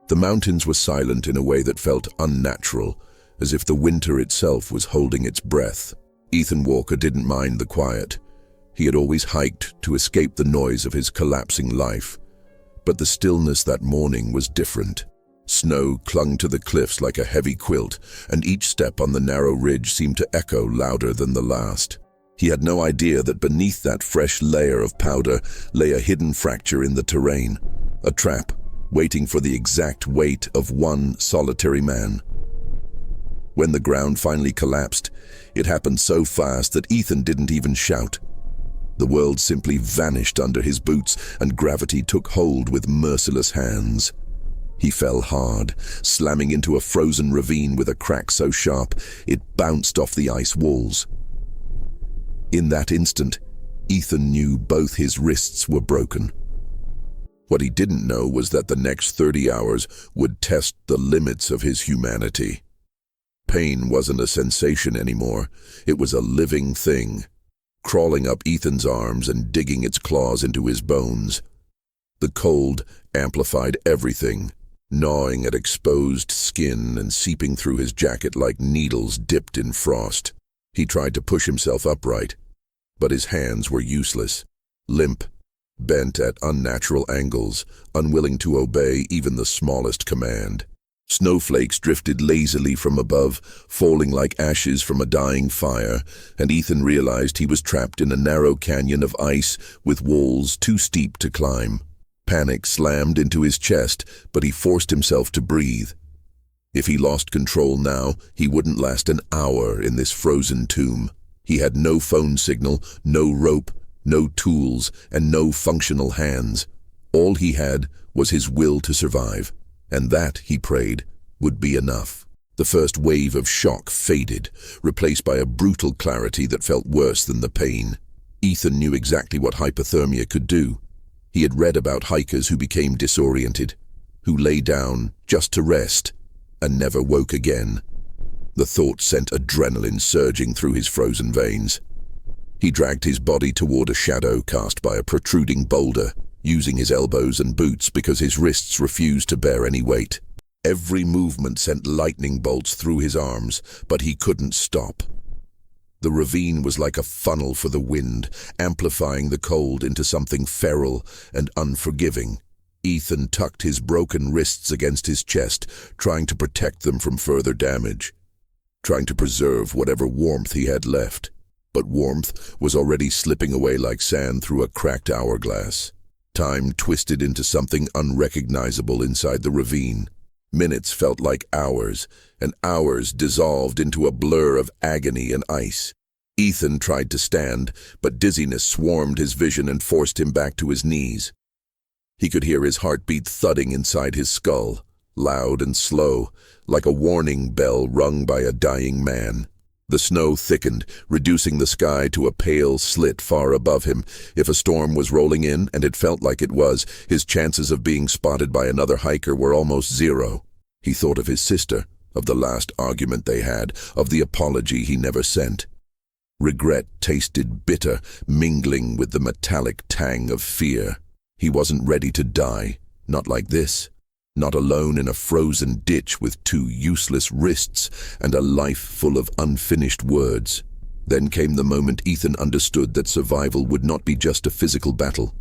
The mountains were silent in a way that felt unnatural, as if the winter itself was holding its breath. Ethan Walker didn't mind the quiet. He had always hiked to escape the noise of his collapsing life. But the stillness that morning was different. Snow clung to the cliffs like a heavy quilt, and each step on the narrow ridge seemed to echo louder than the last. He had no idea that beneath that fresh layer of powder lay a hidden fracture in the terrain, a trap waiting for the exact weight of one solitary man. When the ground finally collapsed, it happened so fast that Ethan didn't even shout. The world simply vanished under his boots, and gravity took hold with merciless hands. He fell hard, slamming into a frozen ravine with a crack so sharp it bounced off the ice walls. In that instant, Ethan knew both his wrists were broken. What he didn't know was that the next 30 hours would test the limits of his humanity. Pain wasn't a sensation anymore. It was a living thing, crawling up Ethan's arms and digging its claws into his bones. The cold amplified everything, gnawing at exposed skin and seeping through his jacket like needles dipped in frost. He tried to push himself upright, but his hands were useless, limp, bent at unnatural angles, unwilling to obey even the smallest command. Snowflakes drifted lazily from above, falling like ashes from a dying fire, and Ethan realized he was trapped in a narrow canyon of ice with walls too steep to climb. Panic slammed into his chest, but he forced himself to breathe. If he lost control now, he wouldn't last an hour in this frozen tomb. He had no phone signal, no rope, no tools, and no functional hands. All he had was his will to survive, and that, he prayed, would be enough. The first wave of shock faded, replaced by a brutal clarity that felt worse than the pain. Ethan knew exactly what hypothermia could do. He had read about hikers who became disoriented, who lay down just to rest, and never woke again. The thought sent adrenaline surging through his frozen veins. He dragged his body toward a shadow cast by a protruding boulder, using his elbows and boots because his wrists refused to bear any weight. Every movement sent lightning bolts through his arms, but he couldn't stop. The ravine was like a funnel for the wind, amplifying the cold into something feral and unforgiving. Ethan tucked his broken wrists against his chest, trying to protect them from further damage, trying to preserve whatever warmth he had left. But warmth was already slipping away like sand through a cracked hourglass. Time twisted into something unrecognizable inside the ravine. Minutes felt like hours, and hours dissolved into a blur of agony and ice. Ethan tried to stand, but dizziness swarmed his vision and forced him back to his knees. He could hear his heartbeat thudding inside his skull, loud and slow, like a warning bell rung by a dying man. The snow thickened, reducing the sky to a pale slit far above him. If a storm was rolling in, and it felt like it was, his chances of being spotted by another hiker were almost zero. He thought of his sister, of the last argument they had, of the apology he never sent. Regret tasted bitter, mingling with the metallic tang of fear. He wasn't ready to die, not like this. Not alone in a frozen ditch with two useless wrists and a life full of unfinished words. Then came the moment Ethan understood that survival would not be just a physical battle.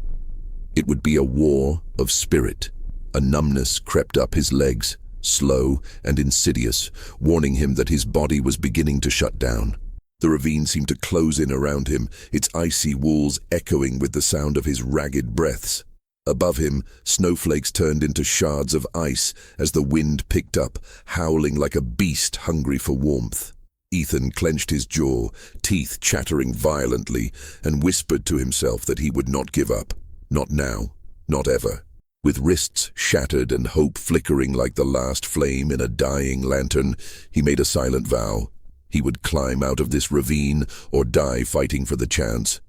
It would be a war of spirit. A numbness crept up his legs, slow and insidious, warning him that his body was beginning to shut down. The ravine seemed to close in around him, its icy walls echoing with the sound of his ragged breaths. Above him, snowflakes turned into shards of ice as the wind picked up, howling like a beast hungry for warmth. Ethan clenched his jaw, teeth chattering violently, and whispered to himself that he would not give up. Not now, not ever. With wrists shattered and hope flickering like the last flame in a dying lantern, he made a silent vow. He would climb out of this ravine or die fighting for the chance.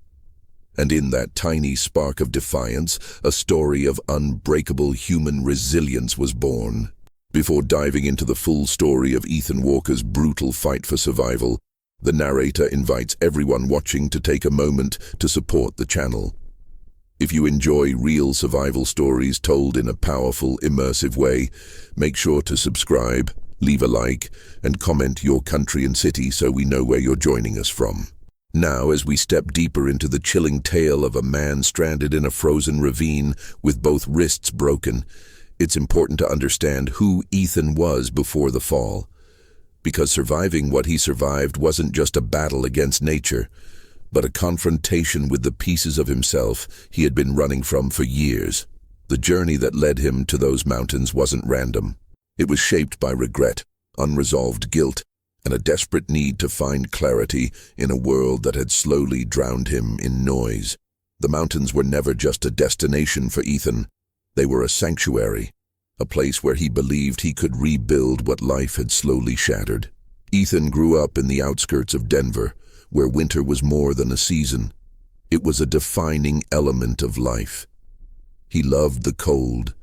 And in that tiny spark of defiance, a story of unbreakable human resilience was born. Before diving into the full story of Ethan Walker's brutal fight for survival, the narrator invites everyone watching to take a moment to support the channel. If you enjoy real survival stories told in a powerful, immersive way, make sure to subscribe, leave a like, and comment your country and city so we know where you're joining us from. Now, as we step deeper into the chilling tale of a man stranded in a frozen ravine with both wrists broken, it's important to understand who Ethan was before the fall. Because surviving what he survived wasn't just a battle against nature, but a confrontation with the pieces of himself he had been running from for years. The journey that led him to those mountains wasn't random. It was shaped by regret, unresolved guilt, and a desperate need to find clarity in a world that had slowly drowned him in noise. The mountains were never just a destination for Ethan. They were a sanctuary, a place where he believed he could rebuild what life had slowly shattered. Ethan grew up in the outskirts of Denver, where winter was more than a season. It was a defining element of life. He loved the cold,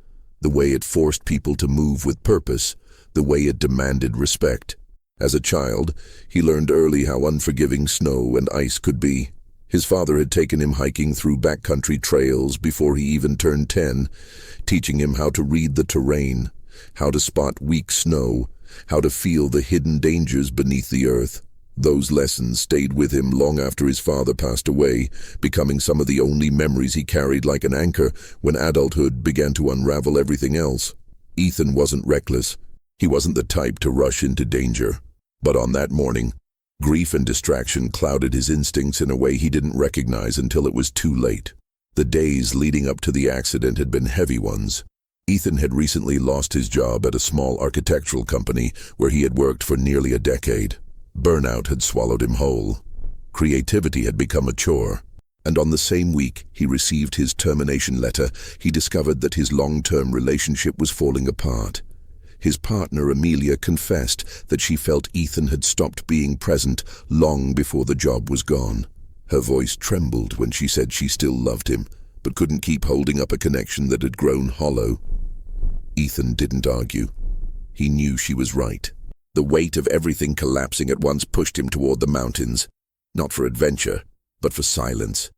the way it forced people to move with purpose, the way it demanded respect. As a child, he learned early how unforgiving snow and ice could be. His father had taken him hiking through backcountry trails before he even turned 10, teaching him how to read the terrain, how to spot weak snow, how to feel the hidden dangers beneath the earth. Those lessons stayed with him long after his father passed away, becoming some of the only memories he carried like an anchor when adulthood began to unravel everything else. Ethan wasn't reckless. He wasn't the type to rush into danger. But on that morning, grief and distraction clouded his instincts in a way he didn't recognize until it was too late. The days leading up to the accident had been heavy ones. Ethan had recently lost his job at a small architectural company where he had worked for nearly a decade. Burnout had swallowed him whole. Creativity had become a chore. And on the same week he received his termination letter, he discovered that his long-term relationship was falling apart. His partner, Amelia, confessed that she felt Ethan had stopped being present long before the job was gone. Her voice trembled when she said she still loved him, but couldn't keep holding up a connection that had grown hollow. Ethan didn't argue. He knew she was right. The weight of everything collapsing at once pushed him toward the mountains, not for adventure, but for silence.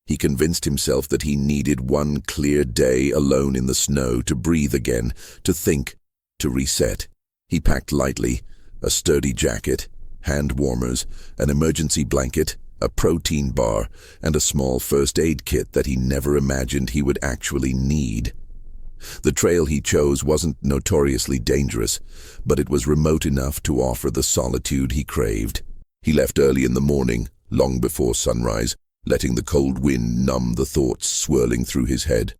He convinced himself that he needed one clear day alone in the snow to breathe again, to think, to reset. He packed lightly, a sturdy jacket, hand warmers, an emergency blanket, a protein bar, and a small first aid kit that he never imagined he would actually need. The trail he chose wasn't notoriously dangerous, but it was remote enough to offer the solitude he craved. He left early in the morning, long before sunrise, letting the cold wind numb the thoughts swirling through his head.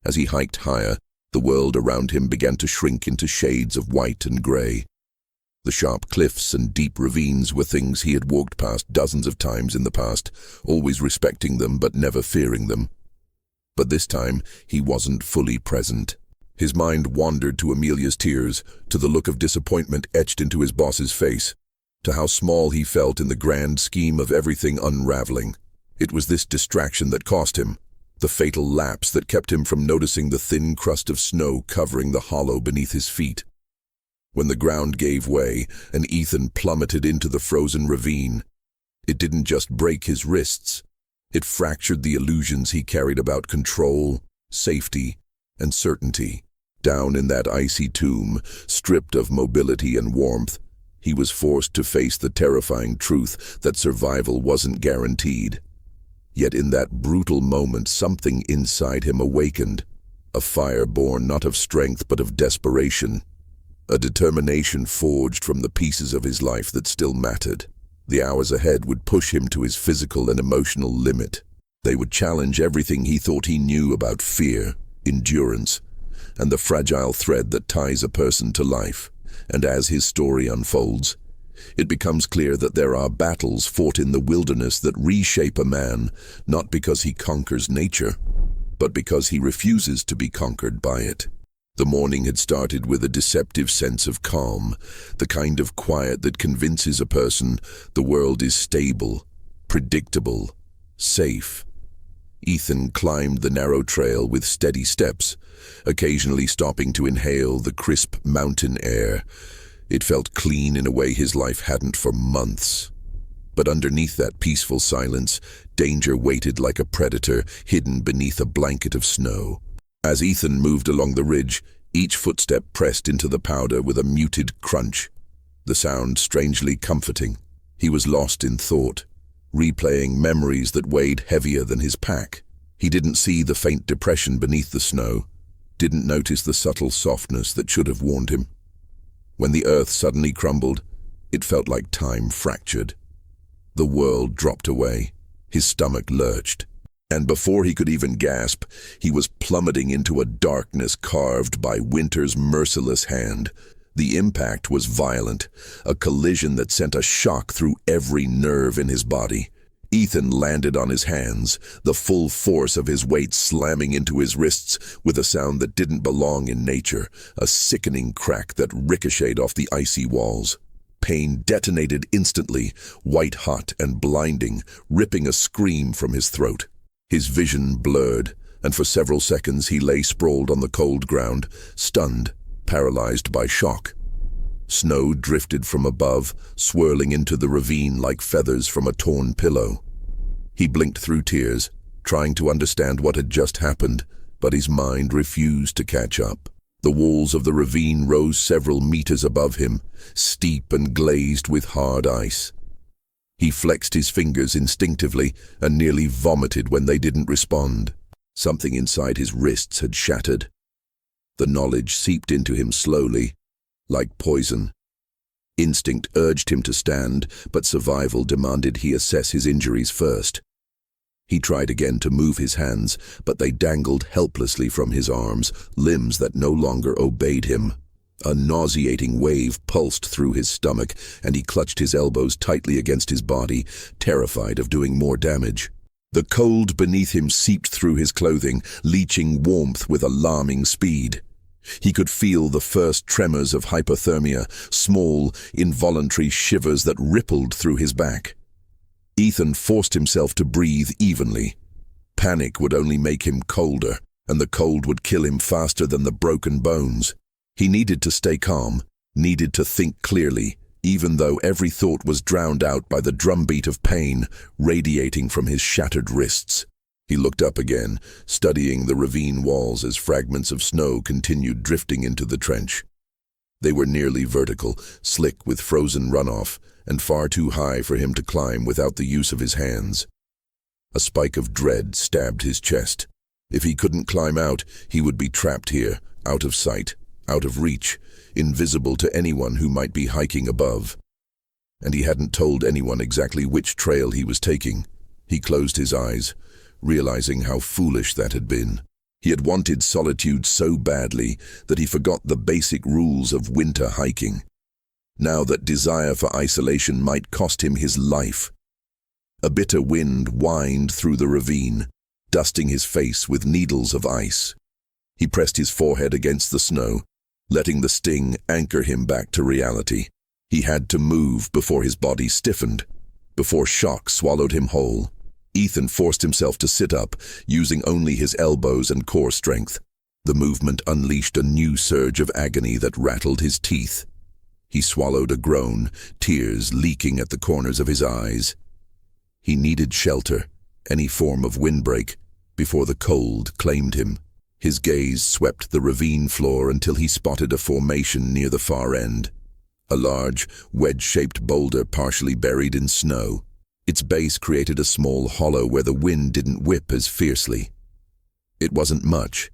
As he hiked higher, the world around him began to shrink into shades of white and gray. The sharp cliffs and deep ravines were things he had walked past dozens of times in the past, always respecting them but never fearing them. But this time, he wasn't fully present. His mind wandered to Amelia's tears, to the look of disappointment etched into his boss's face, to how small he felt in the grand scheme of everything unraveling. It was this distraction that cost him, the fatal lapse that kept him from noticing the thin crust of snow covering the hollow beneath his feet. When the ground gave way and Ethan plummeted into the frozen ravine, it didn't just break his wrists. It fractured the illusions he carried about control, safety, and certainty. Down in that icy tomb, stripped of mobility and warmth, he was forced to face the terrifying truth that survival wasn't guaranteed. Yet in that brutal moment, something inside him awakened, a fire born not of strength but of desperation, a determination forged from the pieces of his life that still mattered. The hours ahead would push him to his physical and emotional limit. They would challenge everything he thought he knew about fear, endurance, and the fragile thread that ties a person to life. And as his story unfolds, it becomes clear that there are battles fought in the wilderness that reshape a man, not because he conquers nature, but because he refuses to be conquered by it. The morning had started with a deceptive sense of calm, the kind of quiet that convinces a person the world is stable, predictable, safe. Ethan climbed the narrow trail with steady steps, occasionally stopping to inhale the crisp mountain air. It felt clean in a way his life hadn't for months. But underneath that peaceful silence, danger waited like a predator hidden beneath a blanket of snow. As Ethan moved along the ridge, each footstep pressed into the powder with a muted crunch, the sound strangely comforting. He was lost in thought, replaying memories that weighed heavier than his pack. He didn't see the faint depression beneath the snow, didn't notice the subtle softness that should have warned him. When the earth suddenly crumbled, it felt like time fractured. The world dropped away, his stomach lurched, and before he could even gasp, he was plummeting into a darkness carved by winter's merciless hand. The impact was violent, a collision that sent a shock through every nerve in his body. Ethan landed on his hands, the full force of his weight slamming into his wrists with a sound that didn't belong in nature, a sickening crack that ricocheted off the icy walls. Pain detonated instantly, white-hot and blinding, ripping a scream from his throat. His vision blurred, and for several seconds he lay sprawled on the cold ground, stunned, paralyzed by shock. Snow drifted from above, swirling into the ravine like feathers from a torn pillow. He blinked through tears, trying to understand what had just happened, but his mind refused to catch up. The walls of the ravine rose several meters above him, steep and glazed with hard ice. He flexed his fingers instinctively and nearly vomited when they didn't respond. Something inside his wrists had shattered. The knowledge seeped into him slowly, like poison. Instinct urged him to stand, but survival demanded he assess his injuries first. He tried again to move his hands, but they dangled helplessly from his arms, limbs that no longer obeyed him. A nauseating wave pulsed through his stomach, and he clutched his elbows tightly against his body, terrified of doing more damage. The cold beneath him seeped through his clothing, leaching warmth with alarming speed. He could feel the first tremors of hypothermia, small, involuntary shivers that rippled through his back. Ethan forced himself to breathe evenly. Panic would only make him colder, and the cold would kill him faster than the broken bones. He needed to stay calm, needed to think clearly, even though every thought was drowned out by the drumbeat of pain radiating from his shattered wrists. He looked up again, studying the ravine walls as fragments of snow continued drifting into the trench. They were nearly vertical, slick with frozen runoff, and far too high for him to climb without the use of his hands. A spike of dread stabbed his chest. If he couldn't climb out, he would be trapped here, out of sight, out of reach, invisible to anyone who might be hiking above. And he hadn't told anyone exactly which trail he was taking. He closed his eyes, realizing how foolish that had been. He had wanted solitude so badly that he forgot the basic rules of winter hiking. Now that desire for isolation might cost him his life. A bitter wind whined through the ravine, dusting his face with needles of ice. He pressed his forehead against the snow, letting the sting anchor him back to reality. He had to move before his body stiffened, before shock swallowed him whole. Ethan forced himself to sit up, using only his elbows and core strength. The movement unleashed a new surge of agony that rattled his teeth. He swallowed a groan, tears leaking at the corners of his eyes. He needed shelter, any form of windbreak, before the cold claimed him. His gaze swept the ravine floor until he spotted a formation near the far end. A large, wedge-shaped boulder partially buried in snow. Its base created a small hollow where the wind didn't whip as fiercely. It wasn't much,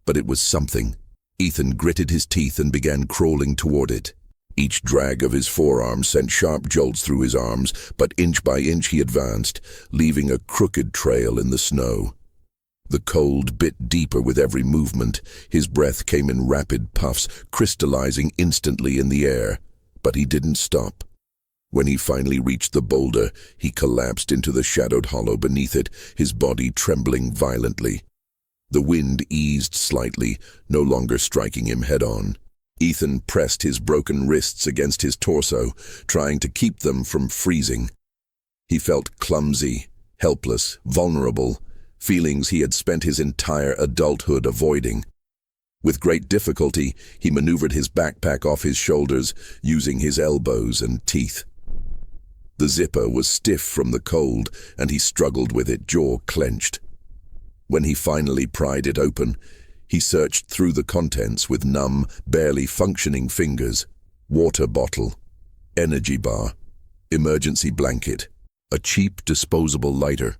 but it was something. Ethan gritted his teeth and began crawling toward it. Each drag of his forearm sent sharp jolts through his arms, but inch by inch he advanced, leaving a crooked trail in the snow. The cold bit deeper with every movement. His breath came in rapid puffs, crystallizing instantly in the air. But he didn't stop. When he finally reached the boulder, he collapsed into the shadowed hollow beneath it, his body trembling violently. The wind eased slightly, no longer striking him head-on. Ethan pressed his broken wrists against his torso, trying to keep them from freezing. He felt clumsy, helpless, vulnerable, feelings he had spent his entire adulthood avoiding. With great difficulty, he maneuvered his backpack off his shoulders, using his elbows and teeth. The zipper was stiff from the cold, and he struggled with it, jaw clenched. When he finally pried it open, he searched through the contents with numb, barely functioning fingers. Water bottle, energy bar, emergency blanket, a cheap disposable lighter.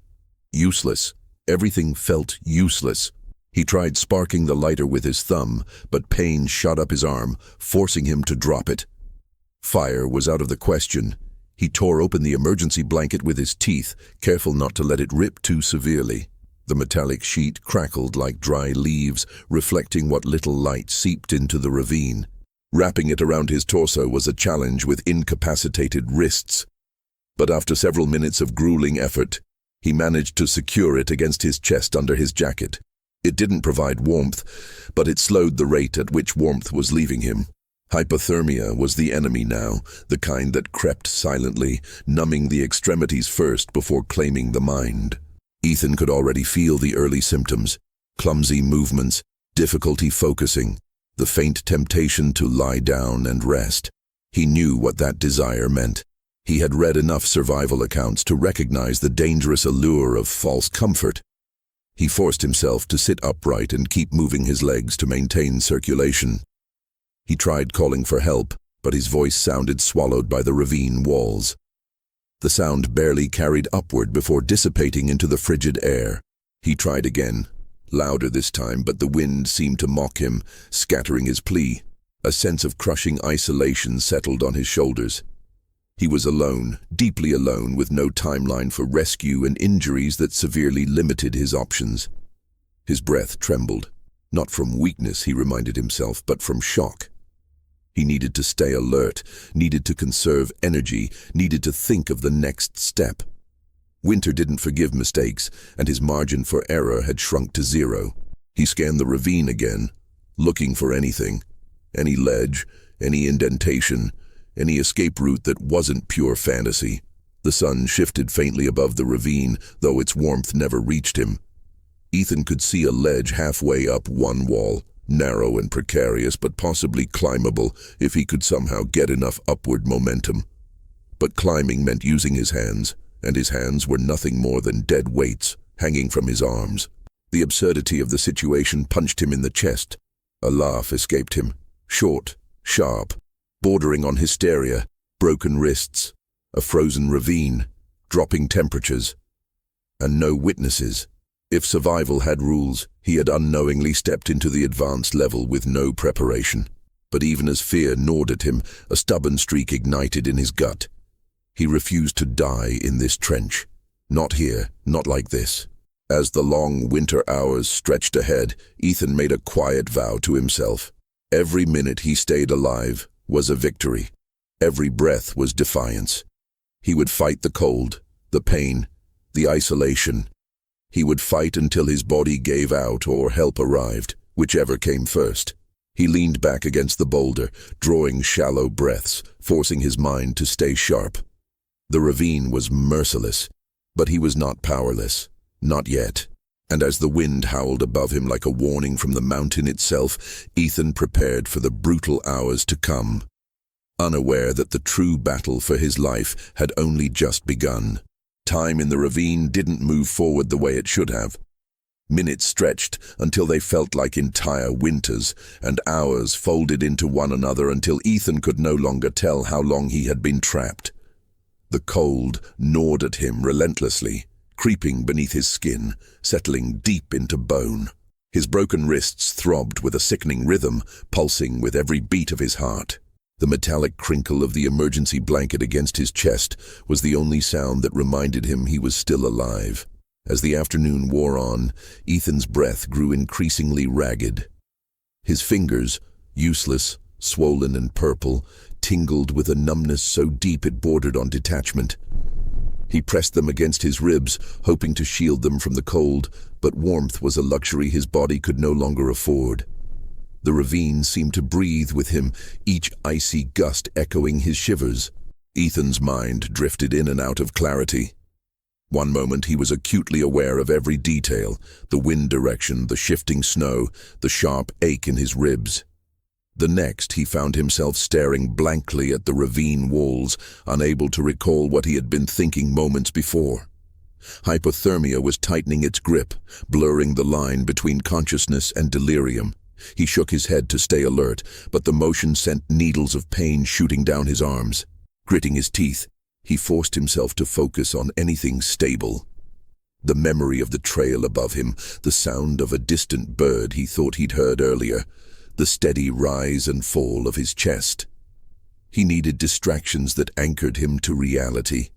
Useless. Everything felt useless. He tried sparking the lighter with his thumb, but pain shot up his arm, forcing him to drop it. Fire was out of the question. He tore open the emergency blanket with his teeth, careful not to let it rip too severely. The metallic sheet crackled like dry leaves, reflecting what little light seeped into the ravine. Wrapping it around his torso was a challenge with incapacitated wrists. But after several minutes of grueling effort, he managed to secure it against his chest under his jacket. It didn't provide warmth, but it slowed the rate at which warmth was leaving him. Hypothermia was the enemy now, the kind that crept silently, numbing the extremities first before claiming the mind. Ethan could already feel the early symptoms: clumsy movements, difficulty focusing, the faint temptation to lie down and rest. He knew what that desire meant. He had read enough survival accounts to recognize the dangerous allure of false comfort. He forced himself to sit upright and keep moving his legs to maintain circulation. He tried calling for help, but his voice sounded swallowed by the ravine walls. The sound barely carried upward before dissipating into the frigid air. He tried again, louder this time, but the wind seemed to mock him, scattering his plea. A sense of crushing isolation settled on his shoulders. He was alone, deeply alone, with no timeline for rescue and injuries that severely limited his options. His breath trembled, not from weakness, he reminded himself, but from shock. He needed to stay alert, needed to conserve energy, needed to think of the next step. Winter didn't forgive mistakes, and his margin for error had shrunk to zero. He scanned the ravine again, looking for anything, any ledge, any indentation, any escape route that wasn't pure fantasy. The sun shifted faintly above the ravine, though its warmth never reached him. Ethan could see a ledge halfway up one wall, narrow and precarious, but possibly climbable if he could somehow get enough upward momentum. But climbing meant using his hands, and his hands were nothing more than dead weights hanging from his arms. The absurdity of the situation punched him in the chest. A laugh escaped him, short, sharp, bordering on hysteria, broken wrists, a frozen ravine, dropping temperatures, and no witnesses. If survival had rules, he had unknowingly stepped into the advanced level with no preparation. But even as fear gnawed at him, a stubborn streak ignited in his gut. He refused to die in this trench. Not here, not like this. As the long winter hours stretched ahead, Ethan made a quiet vow to himself. Every minute he stayed alive was a victory. Every breath was defiance. He would fight the cold, the pain, the isolation. He would fight until his body gave out or help arrived, whichever came first. He leaned back against the boulder, drawing shallow breaths, forcing his mind to stay sharp. The ravine was merciless, but he was not powerless. Not yet. And as the wind howled above him like a warning from the mountain itself, Ethan prepared for the brutal hours to come, unaware that the true battle for his life had only just begun. Time in the ravine didn't move forward the way it should have. Minutes stretched until they felt like entire winters, and hours folded into one another until Ethan could no longer tell how long he had been trapped. The cold gnawed at him relentlessly, creeping beneath his skin, settling deep into bone. His broken wrists throbbed with a sickening rhythm, pulsing with every beat of his heart. The metallic crinkle of the emergency blanket against his chest was the only sound that reminded him he was still alive. As the afternoon wore on, Ethan's breath grew increasingly ragged. His fingers, useless, swollen and purple, tingled with a numbness so deep it bordered on detachment. He pressed them against his ribs, hoping to shield them from the cold, but warmth was a luxury his body could no longer afford. The ravine seemed to breathe with him, each icy gust echoing his shivers. Ethan's mind drifted in and out of clarity. One moment he was acutely aware of every detail, the wind direction, the shifting snow, the sharp ache in his ribs. The next, he found himself staring blankly at the ravine walls, unable to recall what he had been thinking moments before. Hypothermia was tightening its grip, blurring the line between consciousness and delirium. He shook his head to stay alert, but the motion sent needles of pain shooting down his arms. Gritting his teeth, he forced himself to focus on anything stable. The memory of the trail above him, the sound of a distant bird he thought he'd heard earlier, the steady rise and fall of his chest. He needed distractions that anchored him to reality.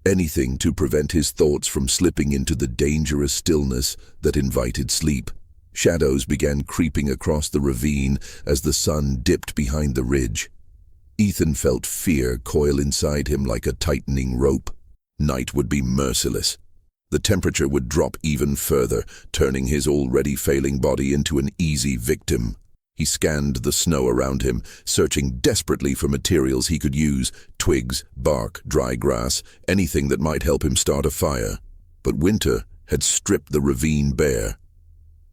Anything to prevent his thoughts from slipping into the dangerous stillness that invited sleep. Shadows began creeping across the ravine as the sun dipped behind the ridge. Ethan felt fear coil inside him like a tightening rope. Night would be merciless. The temperature would drop even further, turning his already failing body into an easy victim. He scanned the snow around him, searching desperately for materials he could use: twigs, bark, dry grass, anything that might help him start a fire. But winter had stripped the ravine bare.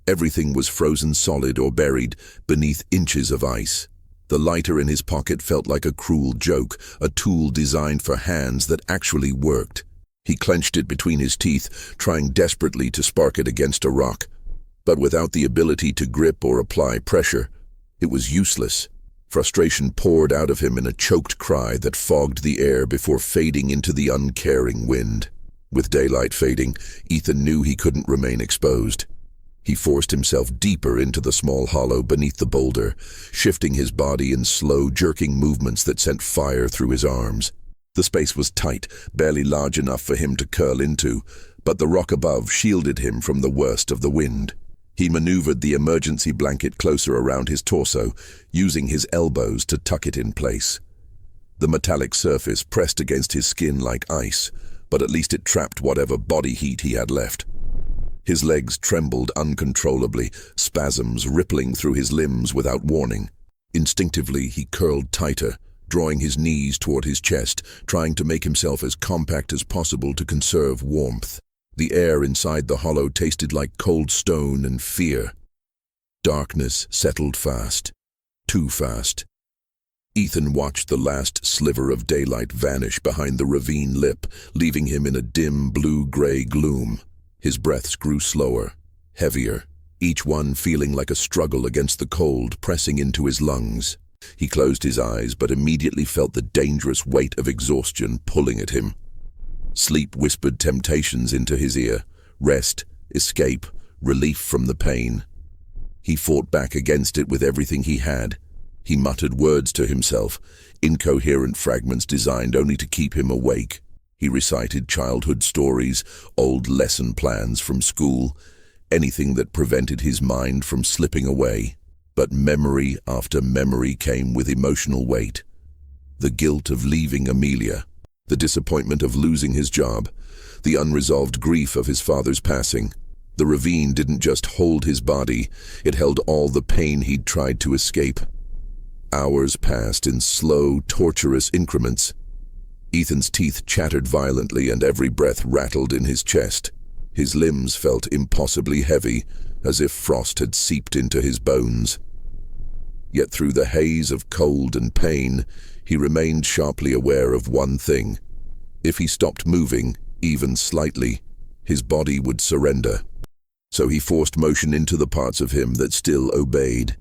Everything was frozen solid or buried beneath inches of ice. The lighter in his pocket felt like a cruel joke, a tool designed for hands that actually worked. He clenched it between his teeth, trying desperately to spark it against a rock. But without the ability to grip or apply pressure, it was useless. Frustration poured out of him in a choked cry that fogged the air before fading into the uncaring wind. With daylight fading, Ethan knew he couldn't remain exposed. He forced himself deeper into the small hollow beneath the boulder, shifting his body in slow, jerking movements that sent fire through his arms. The space was tight, barely large enough for him to curl into, but the rock above shielded him from the worst of the wind. He maneuvered the emergency blanket closer around his torso, using his elbows to tuck it in place. The metallic surface pressed against his skin like ice, but at least it trapped whatever body heat he had left. His legs trembled uncontrollably, spasms rippling through his limbs without warning. Instinctively, he curled tighter, drawing his knees toward his chest, trying to make himself as compact as possible to conserve warmth. The air inside the hollow tasted like cold stone and fear. Darkness settled fast. Too fast. Ethan watched the last sliver of daylight vanish behind the ravine lip, leaving him in a dim blue-gray gloom. His breaths grew slower, heavier, each one feeling like a struggle against the cold pressing into his lungs. He closed his eyes but immediately felt the dangerous weight of exhaustion pulling at him. Sleep whispered temptations into his ear: rest, escape, relief from the pain. He fought back against it with everything he had. He muttered words to himself, incoherent fragments designed only to keep him awake. He recited childhood stories, old lesson plans from school, anything that prevented his mind from slipping away. But memory after memory came with emotional weight. The guilt of leaving Amelia, the disappointment of losing his job, the unresolved grief of his father's passing. The ravine didn't just hold his body, it held all the pain he'd tried to escape. Hours passed in slow, torturous increments. Ethan's teeth chattered violently and every breath rattled in his chest. His limbs felt impossibly heavy, as if frost had seeped into his bones. Yet through the haze of cold and pain, he remained sharply aware of one thing. If he stopped moving, even slightly, his body would surrender. So he forced motion into the parts of him that still obeyed.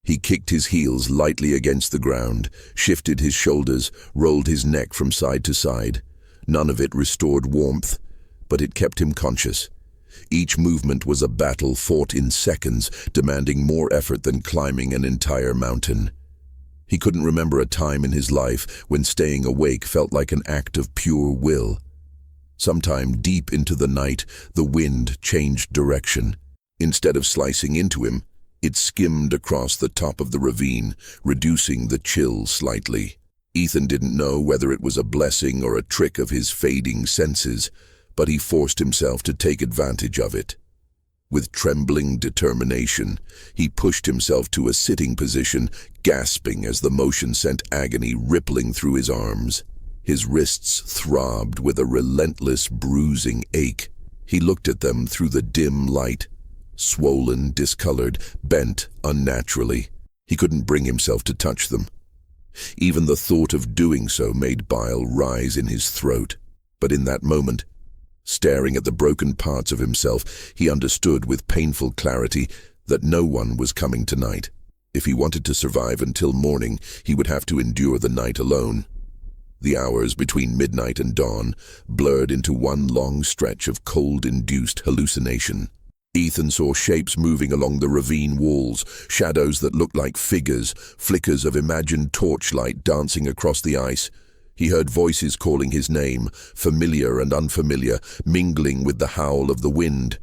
He kicked his heels lightly against the ground, shifted his shoulders, rolled his neck from side to side. None of it restored warmth, but it kept him conscious. Each movement was a battle fought in seconds, demanding more effort than climbing an entire mountain. He couldn't remember a time in his life when staying awake felt like an act of pure will. Sometime deep into the night, the wind changed direction. Instead of slicing into him, it skimmed across the top of the ravine, reducing the chill slightly. Ethan didn't know whether it was a blessing or a trick of his fading senses, but he forced himself to take advantage of it. With trembling determination, he pushed himself to a sitting position, gasping as the motion sent agony rippling through his arms. His wrists throbbed with a relentless bruising ache. He looked at them through the dim light, swollen, discolored, bent unnaturally. He couldn't bring himself to touch them. Even the thought of doing so made bile rise in his throat. But in that moment, staring at the broken parts of himself, he understood with painful clarity that no one was coming tonight. If he wanted to survive until morning, he would have to endure the night alone. The hours between midnight and dawn blurred into one long stretch of cold-induced hallucination. Ethan saw shapes moving along the ravine walls, shadows that looked like figures, flickers of imagined torchlight dancing across the ice. He heard voices calling his name, familiar and unfamiliar, mingling with the howl of the wind.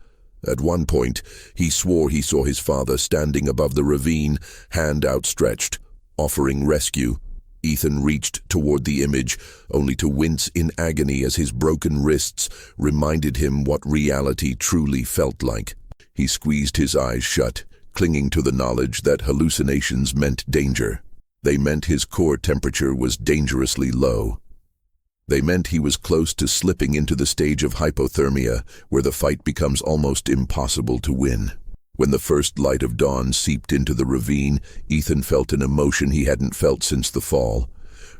At one point, he swore he saw his father standing above the ravine, hand outstretched, offering rescue. Ethan reached toward the image, only to wince in agony as his broken wrists reminded him what reality truly felt like. He squeezed his eyes shut, clinging to the knowledge that hallucinations meant danger. They meant his core temperature was dangerously low. They meant he was close to slipping into the stage of hypothermia, where the fight becomes almost impossible to win. When the first light of dawn seeped into the ravine, Ethan felt an emotion he hadn't felt since the fall.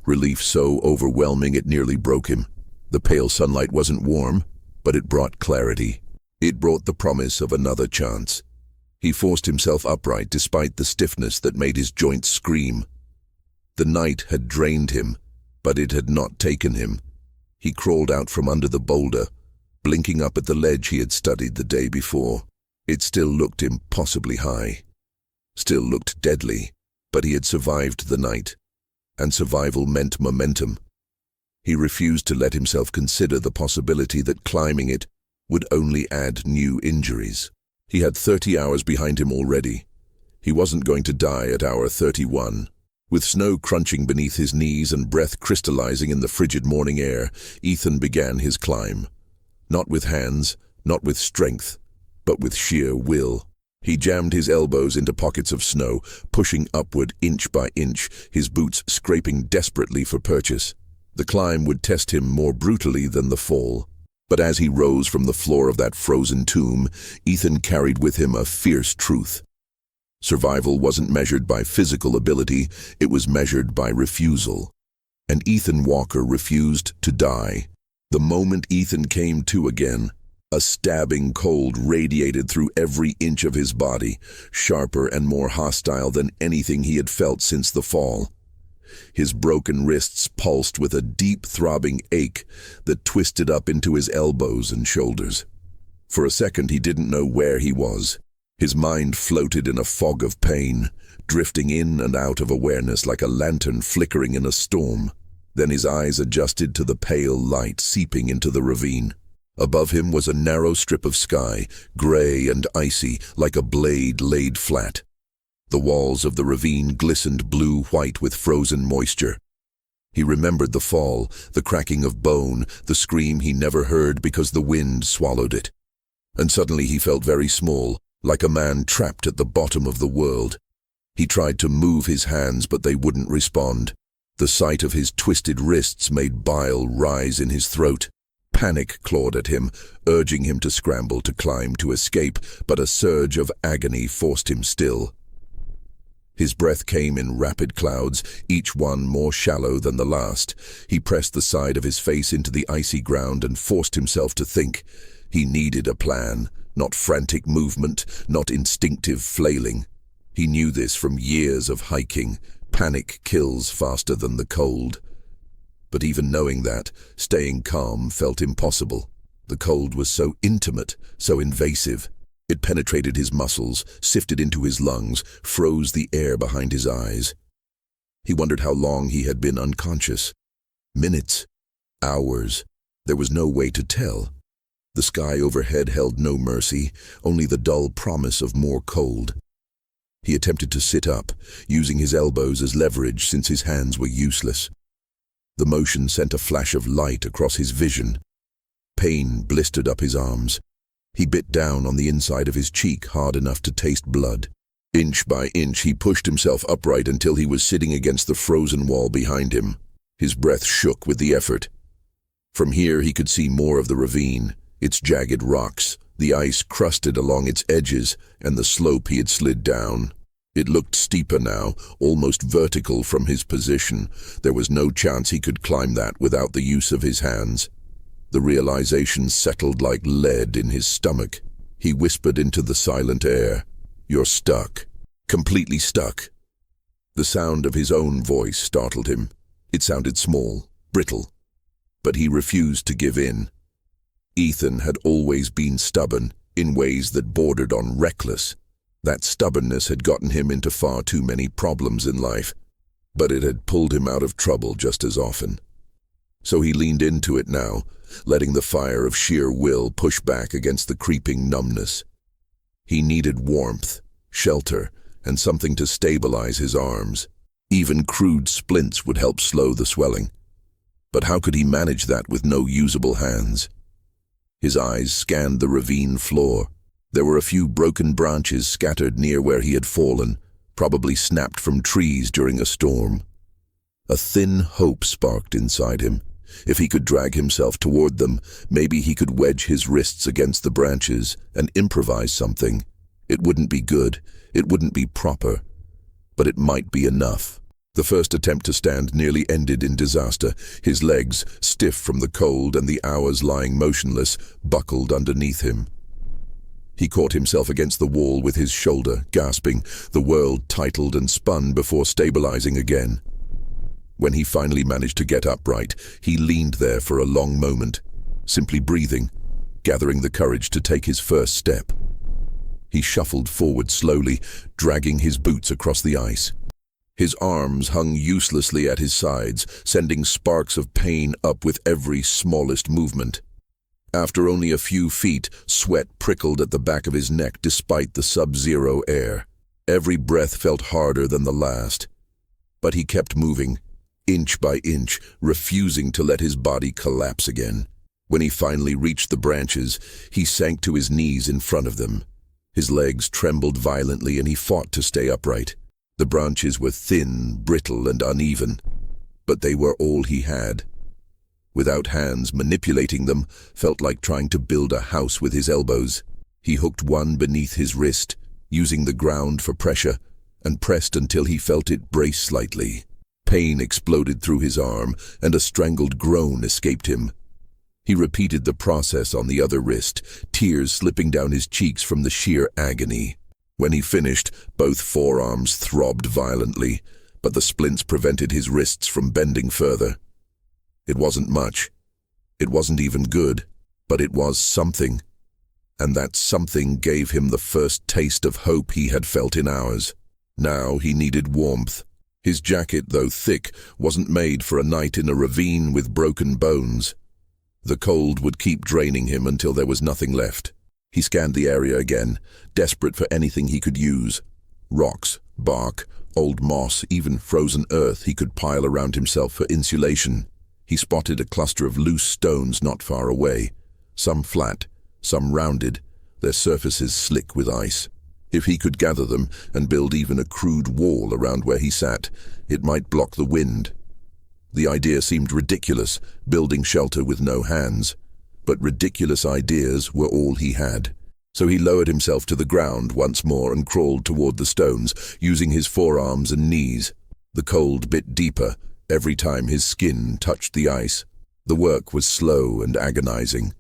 Relief so overwhelming it nearly broke him. The pale sunlight wasn't warm, but it brought clarity. It brought the promise of another chance. He forced himself upright despite the stiffness that made his joints scream. The night had drained him, but it had not taken him. He crawled out from under the boulder, blinking up at the ledge he had studied the day before. It still looked impossibly high, still looked deadly, but he had survived the night, and survival meant momentum. He refused to let himself consider the possibility that climbing it would only add new injuries. He had 30 hours behind him already. He wasn't going to die at hour 31. With snow crunching beneath his knees and breath crystallizing in the frigid morning air, Ethan began his climb. Not with hands, not with strength, but with sheer will. He jammed his elbows into pockets of snow, pushing upward inch by inch, his boots scraping desperately for purchase. The climb would test him more brutally than the fall. But as he rose from the floor of that frozen tomb, Ethan carried with him a fierce truth. Survival wasn't measured by physical ability, it was measured by refusal. And Ethan Walker refused to die. The moment Ethan came to again, a stabbing cold radiated through every inch of his body, sharper and more hostile than anything he had felt since the fall. His broken wrists pulsed with a deep throbbing ache that twisted up into his elbows and shoulders. For a second he didn't know where he was. His mind floated in a fog of pain, drifting in and out of awareness like a lantern flickering in a storm. Then his eyes adjusted to the pale light seeping into the ravine. Above him was a narrow strip of sky, gray and icy, like a blade laid flat. The walls of the ravine glistened blue-white with frozen moisture. He remembered the fall, the cracking of bone, the scream he never heard because the wind swallowed it. And suddenly he felt very small, like a man trapped at the bottom of the world. He tried to move his hands, but they wouldn't respond. The sight of his twisted wrists made bile rise in his throat. Panic clawed at him, urging him to scramble to climb to escape, but a surge of agony forced him still. His breath came in rapid clouds, each one more shallow than the last. He pressed the side of his face into the icy ground and forced himself to think. He needed a plan, not frantic movement, not instinctive flailing. He knew this from years of hiking. Panic kills faster than the cold. But even knowing that, staying calm felt impossible. The cold was so intimate, so invasive. It penetrated his muscles, sifted into his lungs, froze the air behind his eyes. He wondered how long he had been unconscious. Minutes, hours, there was no way to tell. The sky overhead held no mercy, only the dull promise of more cold. He attempted to sit up, using his elbows as leverage since his hands were useless. The motion sent a flash of light across his vision. Pain blistered up his arms. He bit down on the inside of his cheek hard enough to taste blood. Inch by inch he pushed himself upright until he was sitting against the frozen wall behind him. His breath shook with the effort. From here he could see more of the ravine, its jagged rocks, the ice crusted along its edges, and the slope he had slid down. It looked steeper now, almost vertical from his position. There was no chance he could climb that without the use of his hands. The realization settled like lead in his stomach. He whispered into the silent air, "You're stuck. Completely stuck." The sound of his own voice startled him. It sounded small, brittle. But he refused to give in. Ethan had always been stubborn, in ways that bordered on reckless. That stubbornness had gotten him into far too many problems in life, but it had pulled him out of trouble just as often. So he leaned into it now, letting the fire of sheer will push back against the creeping numbness. He needed warmth, shelter, and something to stabilize his arms. Even crude splints would help slow the swelling. But how could he manage that with no usable hands? His eyes scanned the ravine floor. There were a few broken branches scattered near where he had fallen, probably snapped from trees during a storm. A thin hope sparked inside him. If he could drag himself toward them, maybe he could wedge his wrists against the branches and improvise something. It wouldn't be good, it wouldn't be proper, but it might be enough. The first attempt to stand nearly ended in disaster. His legs, stiff from the cold and the hours lying motionless, buckled underneath him. He caught himself against the wall with his shoulder, gasping. The world tightened and spun before stabilizing again. When he finally managed to get upright, he leaned there for a long moment, simply breathing, gathering the courage to take his first step. He shuffled forward slowly, dragging his boots across the ice. His arms hung uselessly at his sides, sending sparks of pain up with every smallest movement. After only a few feet, sweat prickled at the back of his neck despite the sub-zero air. Every breath felt harder than the last. But he kept moving, inch by inch, refusing to let his body collapse again. When he finally reached the branches, he sank to his knees in front of them. His legs trembled violently and he fought to stay upright. The branches were thin, brittle, and uneven, but they were all he had. Without hands, manipulating them felt like trying to build a house with his elbows. He hooked one beneath his wrist, using the ground for pressure, and pressed until he felt it brace slightly. Pain exploded through his arm, and a strangled groan escaped him. He repeated the process on the other wrist, tears slipping down his cheeks from the sheer agony. When he finished, both forearms throbbed violently, but the splints prevented his wrists from bending further. It wasn't much. It wasn't even good, but it was something. And that something gave him the first taste of hope he had felt in hours. Now he needed warmth. His jacket, though thick, wasn't made for a night in a ravine with broken bones. The cold would keep draining him until there was nothing left. He scanned the area again, desperate for anything he could use. Rocks, bark, old moss, even frozen earth he could pile around himself for insulation. He spotted a cluster of loose stones not far away, some flat, some rounded, their surfaces slick with ice. If he could gather them and build even a crude wall around where he sat, it might block the wind. The idea seemed ridiculous, building shelter with no hands. But ridiculous ideas were all he had. So he lowered himself to the ground once more and crawled toward the stones, using his forearms and knees. The cold bit deeper every time his skin touched the ice. The work was slow and agonizing.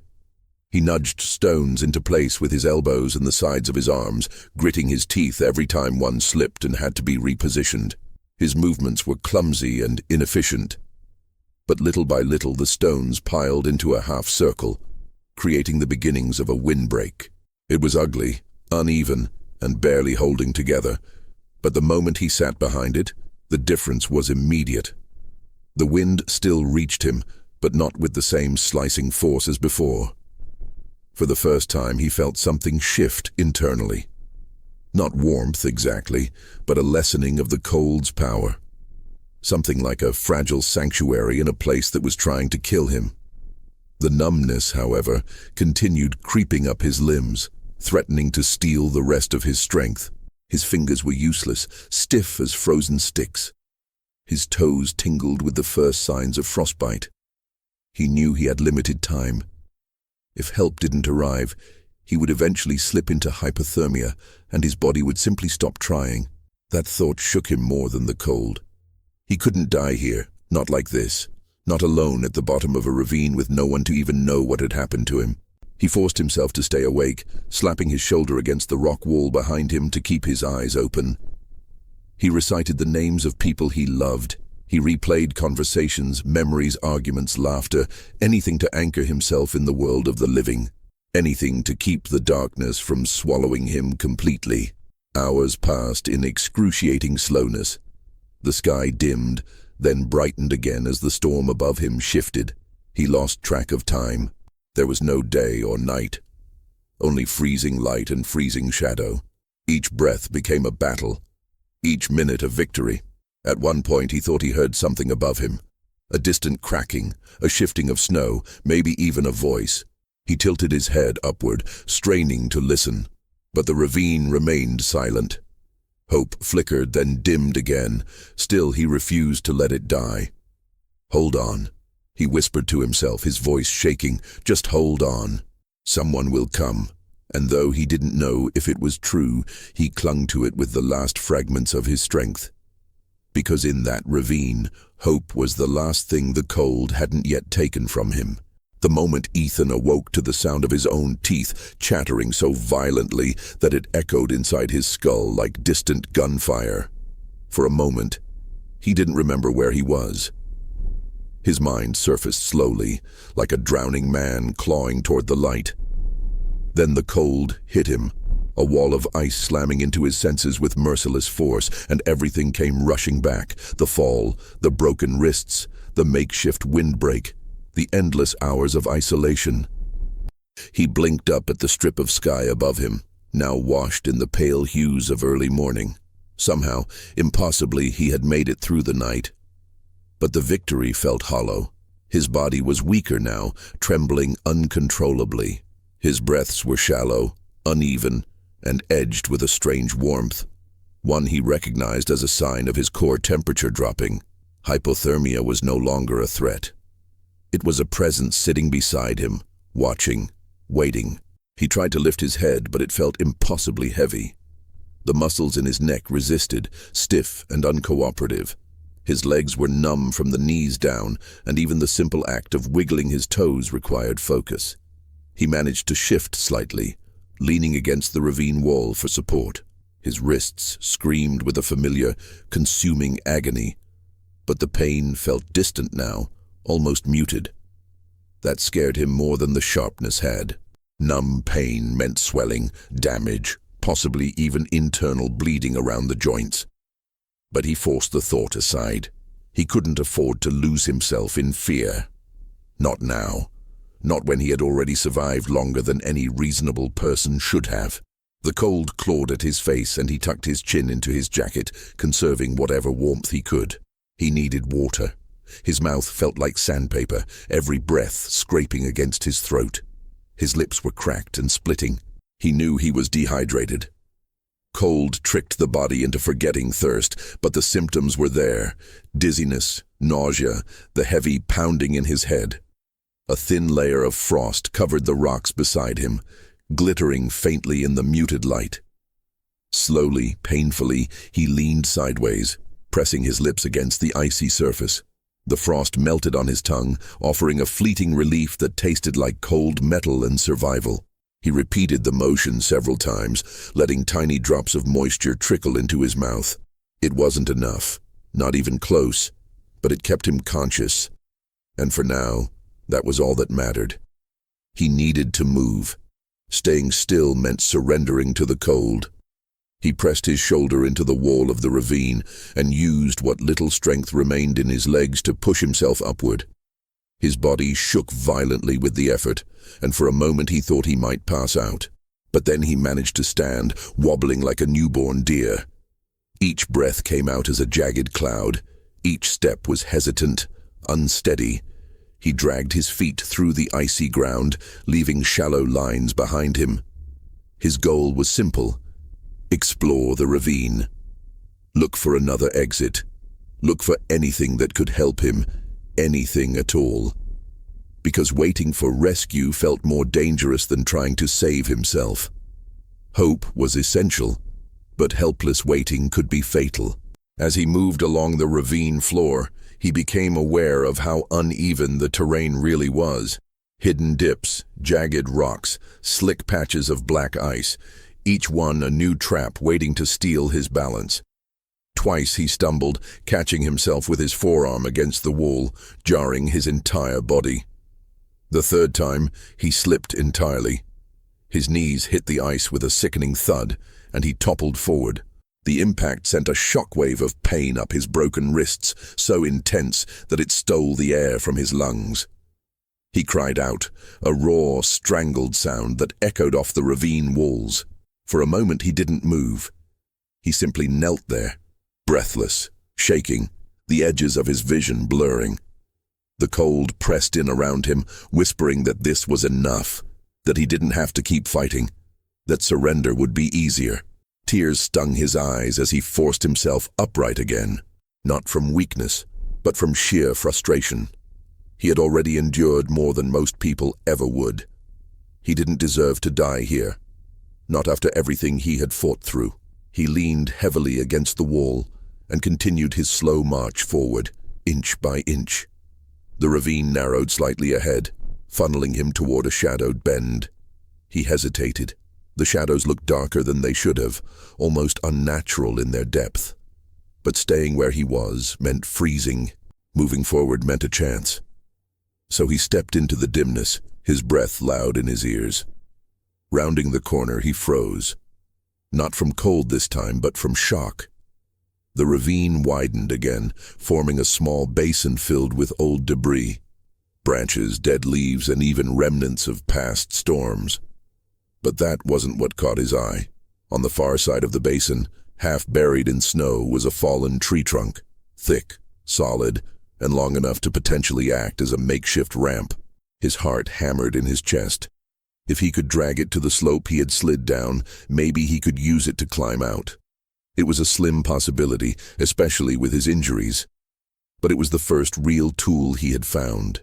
He nudged stones into place with his elbows and the sides of his arms, gritting his teeth every time one slipped and had to be repositioned. His movements were clumsy and inefficient. But little by little the stones piled into a half-circle, creating the beginnings of a windbreak. It was ugly, uneven, and barely holding together, but the moment he sat behind it, the difference was immediate. The wind still reached him, but not with the same slicing force as before. For the first time he felt something shift internally. Not warmth exactly, but a lessening of the cold's power. Something like a fragile sanctuary in a place that was trying to kill him. The numbness, however, continued creeping up his limbs, threatening to steal the rest of his strength. His fingers were useless, stiff as frozen sticks. His toes tingled with the first signs of frostbite. He knew he had limited time. If help didn't arrive, he would eventually slip into hypothermia, and his body would simply stop trying. That thought shook him more than the cold. He couldn't die here, not like this, not alone at the bottom of a ravine with no one to even know what had happened to him. He forced himself to stay awake, slapping his shoulder against the rock wall behind him to keep his eyes open. He recited the names of people he loved. He replayed conversations, memories, arguments, laughter, anything to anchor himself in the world of the living, anything to keep the darkness from swallowing him completely. Hours passed in excruciating slowness. The sky dimmed, then brightened again as the storm above him shifted. He lost track of time. There was no day or night, only freezing light and freezing shadow. Each breath became a battle, each minute a victory. At one point he thought he heard something above him, a distant cracking, a shifting of snow, maybe even a voice. He tilted his head upward, straining to listen, but the ravine remained silent. Hope flickered, then dimmed again. Still he refused to let it die. "Hold on," he whispered to himself, his voice shaking. "Just hold on. Someone will come." And though he didn't know if it was true, he clung to it with the last fragments of his strength. Because in that ravine, hope was the last thing the cold hadn't yet taken from him. The moment Ethan awoke to the sound of his own teeth chattering so violently that it echoed inside his skull like distant gunfire. For a moment, he didn't remember where he was. His mind surfaced slowly, like a drowning man clawing toward the light. Then the cold hit him, a wall of ice slamming into his senses with merciless force, and everything came rushing back. The fall, the broken wrists, the makeshift windbreak, the endless hours of isolation. He blinked up at the strip of sky above him, now washed in the pale hues of early morning. Somehow, impossibly, he had made it through the night. But the victory felt hollow. His body was weaker now, trembling uncontrollably. His breaths were shallow, uneven, and edged with a strange warmth, one he recognized as a sign of his core temperature dropping. Hypothermia was no longer a threat. It was a presence sitting beside him, watching, waiting. He tried to lift his head, but it felt impossibly heavy. The muscles in his neck resisted, stiff and uncooperative. His legs were numb from the knees down, and even the simple act of wiggling his toes required focus. He managed to shift slightly, leaning against the ravine wall for support. His wrists screamed with a familiar, consuming agony, but the pain felt distant now, almost muted. That scared him more than the sharpness had. Numb pain meant swelling, damage, possibly even internal bleeding around the joints. But he forced the thought aside. He couldn't afford to lose himself in fear. Not now. Not when he had already survived longer than any reasonable person should have. The cold clawed at his face, and he tucked his chin into his jacket, conserving whatever warmth he could. He needed water. His mouth felt like sandpaper, every breath scraping against his throat. His lips were cracked and splitting. He knew he was dehydrated. Cold tricked the body into forgetting thirst, but the symptoms were there. Dizziness, nausea, the heavy pounding in his head. A thin layer of frost covered the rocks beside him, glittering faintly in the muted light. Slowly, painfully, he leaned sideways, pressing his lips against the icy surface. The frost melted on his tongue, offering a fleeting relief that tasted like cold metal and survival. He repeated the motion several times, letting tiny drops of moisture trickle into his mouth. It wasn't enough, not even close, but it kept him conscious. And for now, that was all that mattered. He needed to move. Staying still meant surrendering to the cold. He pressed his shoulder into the wall of the ravine and used what little strength remained in his legs to push himself upward. His body shook violently with the effort, and for a moment he thought he might pass out. But then he managed to stand, wobbling like a newborn deer. Each breath came out as a jagged cloud. Each step was hesitant, unsteady. He dragged his feet through the icy ground, leaving shallow lines behind him. His goal was simple: explore the ravine. Look for another exit. Look for anything that could help him, anything at all. Because waiting for rescue felt more dangerous than trying to save himself. Hope was essential, but helpless waiting could be fatal. As he moved along the ravine floor, he became aware of how uneven the terrain really was. Hidden dips, jagged rocks, slick patches of black ice, each one a new trap waiting to steal his balance. Twice he stumbled, catching himself with his forearm against the wall, jarring his entire body. The third time, he slipped entirely. His knees hit the ice with a sickening thud, and he toppled forward. The impact sent a shockwave of pain up his broken wrists, so intense that it stole the air from his lungs. He cried out, a raw, strangled sound that echoed off the ravine walls. For a moment he didn't move. He simply knelt there, breathless, shaking, the edges of his vision blurring. The cold pressed in around him, whispering that this was enough, that he didn't have to keep fighting, that surrender would be easier. Tears stung his eyes as he forced himself upright again, not from weakness, but from sheer frustration. He had already endured more than most people ever would. He didn't deserve to die here, not after everything he had fought through. He leaned heavily against the wall and continued his slow march forward, inch by inch. The ravine narrowed slightly ahead, funneling him toward a shadowed bend. He hesitated. The shadows looked darker than they should have, almost unnatural in their depth. But staying where he was meant freezing. Moving forward meant a chance. So he stepped into the dimness, his breath loud in his ears. Rounding the corner, he froze. Not from cold this time, but from shock. The ravine widened again, forming a small basin filled with old debris. Branches, dead leaves, and even remnants of past storms. But that wasn't what caught his eye. On the far side of the basin, half buried in snow, was a fallen tree trunk, thick, solid, and long enough to potentially act as a makeshift ramp. His heart hammered in his chest. If he could drag it to the slope he had slid down, maybe he could use it to climb out. It was a slim possibility, especially with his injuries. But it was the first real tool he had found.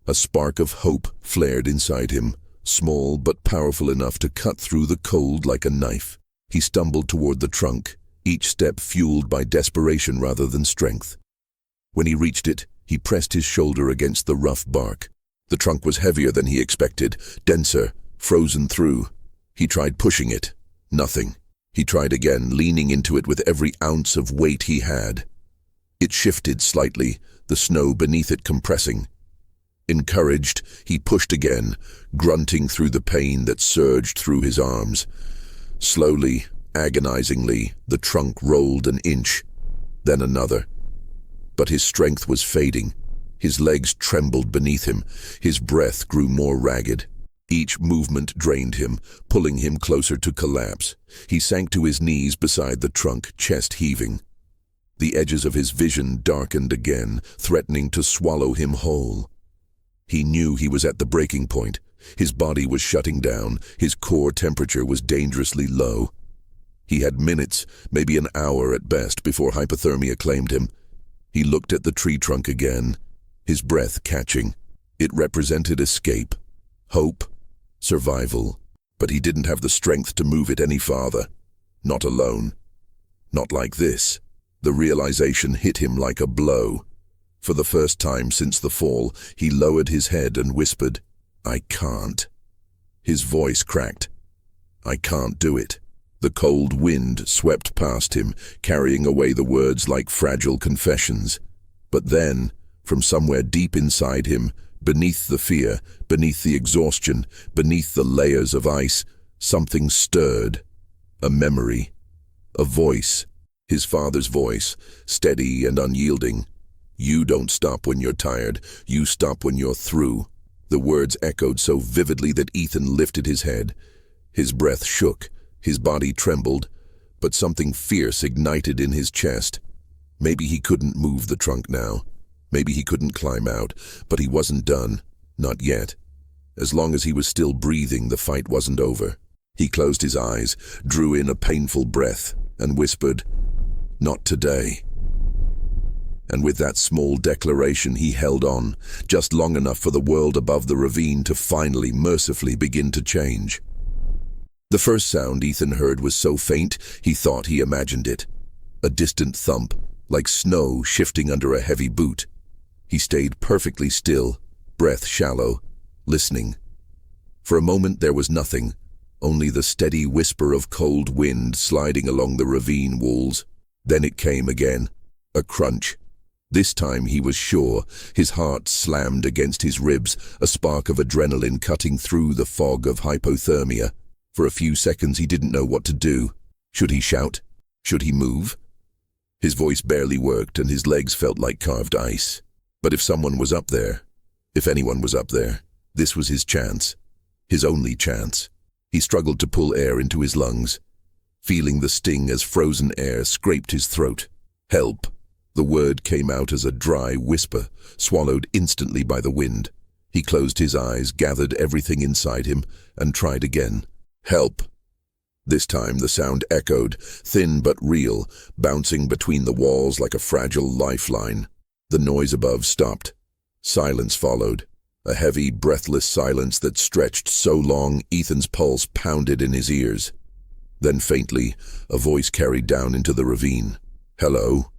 A spark of hope flared inside him, small but powerful enough to cut through the cold like a knife. He stumbled toward the trunk, each step fueled by desperation rather than strength. When he reached it, he pressed his shoulder against the rough bark. The trunk was heavier than he expected, denser, frozen through. He tried pushing it. Nothing. He tried again, leaning into it with every ounce of weight he had. It shifted slightly, the snow beneath it compressing. Encouraged, he pushed again, grunting through the pain that surged through his arms. Slowly, agonizingly, the trunk rolled an inch, then another. But his strength was fading. His legs trembled beneath him. His breath grew more ragged. Each movement drained him, pulling him closer to collapse. He sank to his knees beside the trunk, chest heaving. The edges of his vision darkened again, threatening to swallow him whole. He knew he was at the breaking point. His body was shutting down. His core temperature was dangerously low. He had minutes, maybe an hour at best, before hypothermia claimed him. He looked at the tree trunk again, his breath catching. It represented escape, hope, survival. But he didn't have the strength to move it any farther. Not alone. Not like this. The realization hit him like a blow. For the first time since the fall, he lowered his head and whispered, "I can't." His voice cracked. "I can't do it." The cold wind swept past him, carrying away the words like fragile confessions. But then, from somewhere deep inside him, beneath the fear, beneath the exhaustion, beneath the layers of ice, something stirred. A memory. A voice. His father's voice, steady and unyielding. "You don't stop when you're tired. You stop when you're through." The words echoed so vividly that Ethan lifted his head. His breath shook, his body trembled, but something fierce ignited in his chest. Maybe he couldn't move the trunk now. Maybe he couldn't climb out, but he wasn't done. Not yet. As long as he was still breathing, the fight wasn't over. He closed his eyes, drew in a painful breath, and whispered, "Not today." And with that small declaration he held on, just long enough for the world above the ravine to finally, mercifully begin to change. The first sound Ethan heard was so faint he thought he imagined it. A distant thump, like snow shifting under a heavy boot. He stayed perfectly still, breath shallow, listening. For a moment there was nothing, only the steady whisper of cold wind sliding along the ravine walls. Then it came again, a crunch. This time he was sure. His heart slammed against his ribs, a spark of adrenaline cutting through the fog of hypothermia. For a few seconds he didn't know what to do. Should he shout? Should he move? His voice barely worked and his legs felt like carved ice. But if someone was up there, if anyone was up there, this was his chance. His only chance. He struggled to pull air into his lungs, feeling the sting as frozen air scraped his throat. Help. The word came out as a dry whisper, swallowed instantly by the wind. He closed his eyes, gathered everything inside him, and tried again. Help. This time the sound echoed, thin but real, bouncing between the walls like a fragile lifeline. The noise above stopped. Silence followed. A heavy, breathless silence that stretched so long Ethan's pulse pounded in his ears. Then faintly, a voice carried down into the ravine. Hello?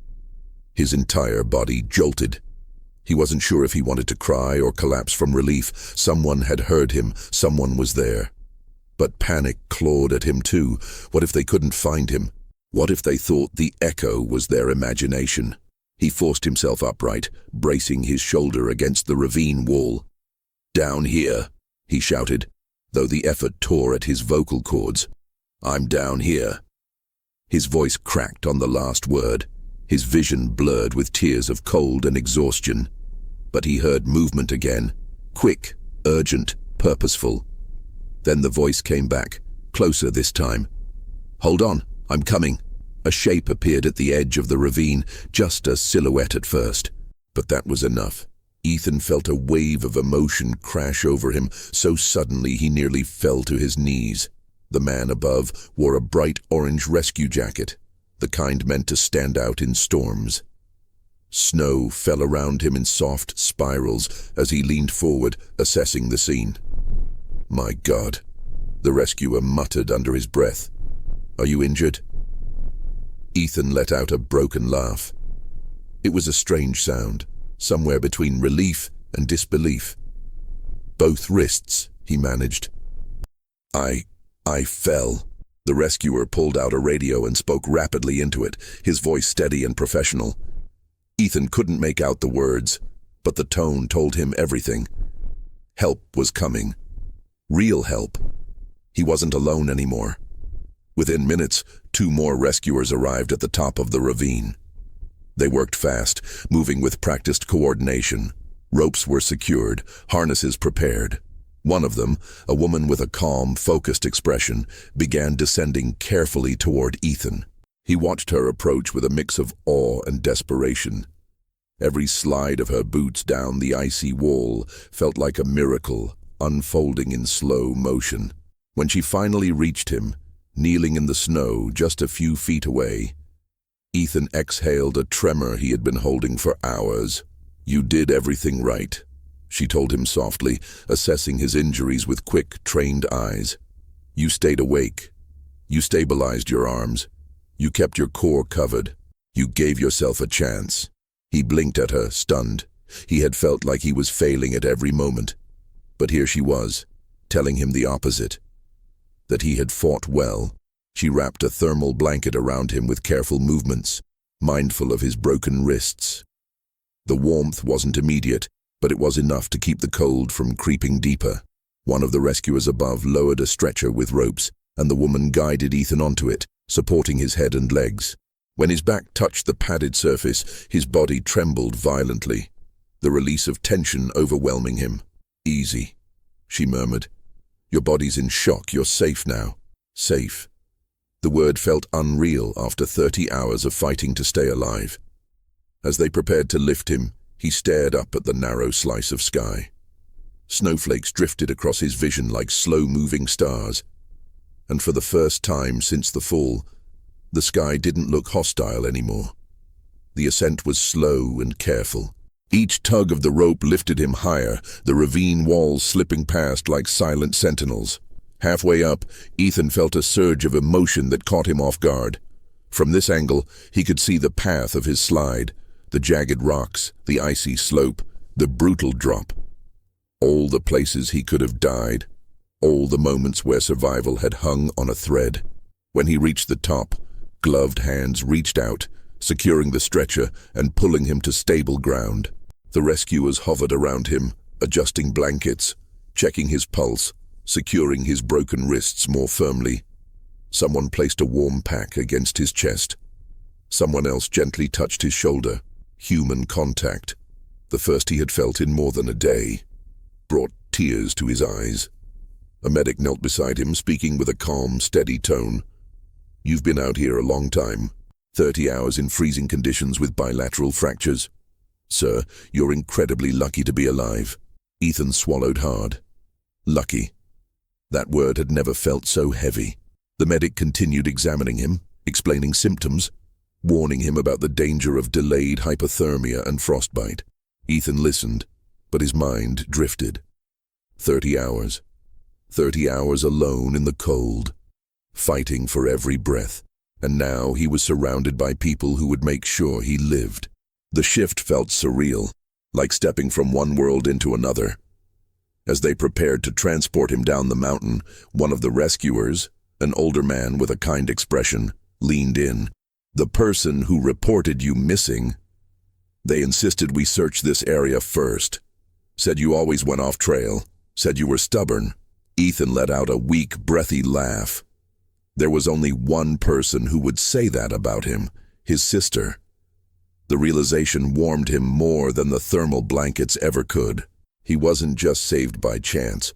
His entire body jolted. He wasn't sure if he wanted to cry or collapse from relief. Someone had heard him. Someone was there. But panic clawed at him too. What if they couldn't find him? What if they thought the echo was their imagination? He forced himself upright, bracing his shoulder against the ravine wall. Down here, he shouted, though the effort tore at his vocal cords. I'm down here. His voice cracked on the last word, his vision blurred with tears of cold and exhaustion. But he heard movement again, quick, urgent, purposeful. Then the voice came back, closer this time. Hold on, I'm coming. A shape appeared at the edge of the ravine, just a silhouette at first. But that was enough. Ethan felt a wave of emotion crash over him, so suddenly he nearly fell to his knees. The man above wore a bright orange rescue jacket, the kind meant to stand out in storms. Snow fell around him in soft spirals as he leaned forward, assessing the scene. My God, the rescuer muttered under his breath. Are you injured? Ethan let out a broken laugh. It was a strange sound, somewhere between relief and disbelief. Both wrists, he managed. I fell. The rescuer pulled out a radio and spoke rapidly into it, his voice steady and professional. Ethan couldn't make out the words, but the tone told him everything. Help was coming. Real help. He wasn't alone anymore. Within minutes, 2 more rescuers arrived at the top of the ravine. They worked fast, moving with practiced coordination. Ropes were secured, harnesses prepared. One of them, a woman with a calm, focused expression, began descending carefully toward Ethan. He watched her approach with a mix of awe and desperation. Every slide of her boots down the icy wall felt like a miracle, unfolding in slow motion. When she finally reached him, kneeling in the snow just a few feet away, Ethan exhaled a tremor he had been holding for hours. You did everything right, she told him softly, assessing his injuries with quick, trained eyes. You stayed awake. You stabilized your arms. You kept your core covered. You gave yourself a chance. He blinked at her, stunned. He had felt like he was failing at every moment. But here she was, telling him the opposite. That he had fought well. She wrapped a thermal blanket around him with careful movements, mindful of his broken wrists. The warmth wasn't immediate, but it was enough to keep the cold from creeping deeper. One of the rescuers above lowered a stretcher with ropes, and the woman guided Ethan onto it, supporting his head and legs. When his back touched the padded surface, his body trembled violently, the release of tension overwhelming him. Easy, she murmured. Your body's in shock. You're safe now. Safe. The word felt unreal after 30 hours of fighting to stay alive. As they prepared to lift him, he stared up at the narrow slice of sky. Snowflakes drifted across his vision like slow-moving stars. And for the first time since the fall, the sky didn't look hostile anymore. The ascent was slow and careful. Each tug of the rope lifted him higher, the ravine walls slipping past like silent sentinels. Halfway up, Ethan felt a surge of emotion that caught him off guard. From this angle, he could see the path of his slide, the jagged rocks, the icy slope, the brutal drop. All the places he could have died, all the moments where survival had hung on a thread. When he reached the top, gloved hands reached out, securing the stretcher and pulling him to stable ground. The rescuers hovered around him, adjusting blankets, checking his pulse, securing his broken wrists more firmly. Someone placed a warm pack against his chest. Someone else gently touched his shoulder. Human contact, the first he had felt in more than a day, brought tears to his eyes. A medic knelt beside him, speaking with a calm, steady tone. "You've been out here a long time. 30 hours in freezing conditions with bilateral fractures. Sir, you're incredibly lucky to be alive." Ethan swallowed hard. Lucky. That word had never felt so heavy. The medic continued examining him, explaining symptoms, warning him about the danger of delayed hypothermia and frostbite. Ethan listened, but his mind drifted. 30 hours. 30 hours alone in the cold, fighting for every breath, and now he was surrounded by people who would make sure he lived. The shift felt surreal, like stepping from one world into another. As they prepared to transport him down the mountain, one of the rescuers, an older man with a kind expression, leaned in. "The person who reported you missing. They insisted we search this area first. Said you always went off trail. Said you were stubborn." Ethan let out a weak, breathy laugh. There was only one person who would say that about him, his sister. The realization warmed him more than the thermal blankets ever could. He wasn't just saved by chance.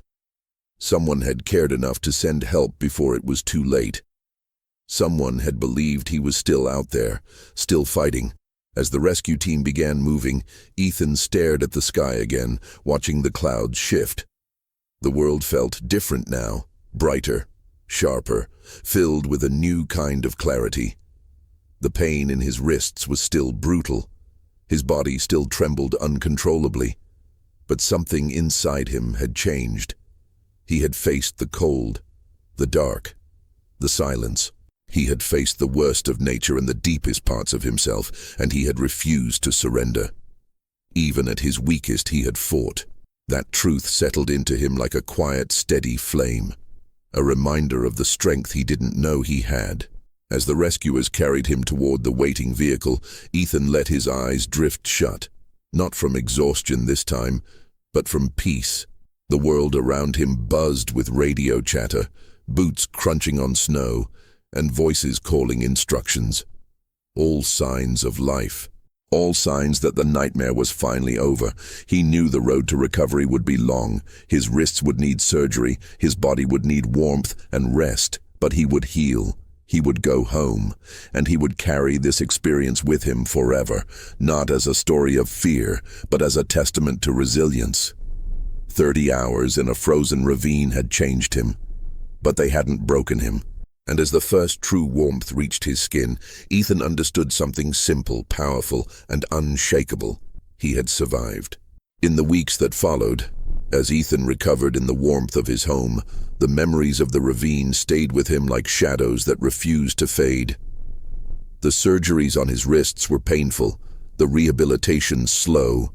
Someone had cared enough to send help before it was too late. Someone had believed he was still out there, still fighting. As the rescue team began moving, Ethan stared at the sky again, watching the clouds shift. The world felt different now, brighter, sharper, filled with a new kind of clarity. The pain in his wrists was still brutal. His body still trembled uncontrollably. But something inside him had changed. He had faced the cold, the dark, the silence. He had faced the worst of nature and the deepest parts of himself, and he had refused to surrender. Even at his weakest, he had fought. That truth settled into him like a quiet, steady flame, a reminder of the strength he didn't know he had. As the rescuers carried him toward the waiting vehicle, Ethan let his eyes drift shut, not from exhaustion this time, but from peace. The world around him buzzed with radio chatter, boots crunching on snow, and voices calling instructions. All signs of life. All signs that the nightmare was finally over. He knew the road to recovery would be long. His wrists would need surgery, his body would need warmth and rest, but he would heal. He would go home, and he would carry this experience with him forever, not as a story of fear, but as a testament to resilience. 30 hours in a frozen ravine had changed him, but they hadn't broken him. And as the first true warmth reached his skin, Ethan understood something simple, powerful, and unshakable. He had survived. In the weeks that followed, as Ethan recovered in the warmth of his home, the memories of the ravine stayed with him like shadows that refused to fade. The surgeries on his wrists were painful, the rehabilitation slow,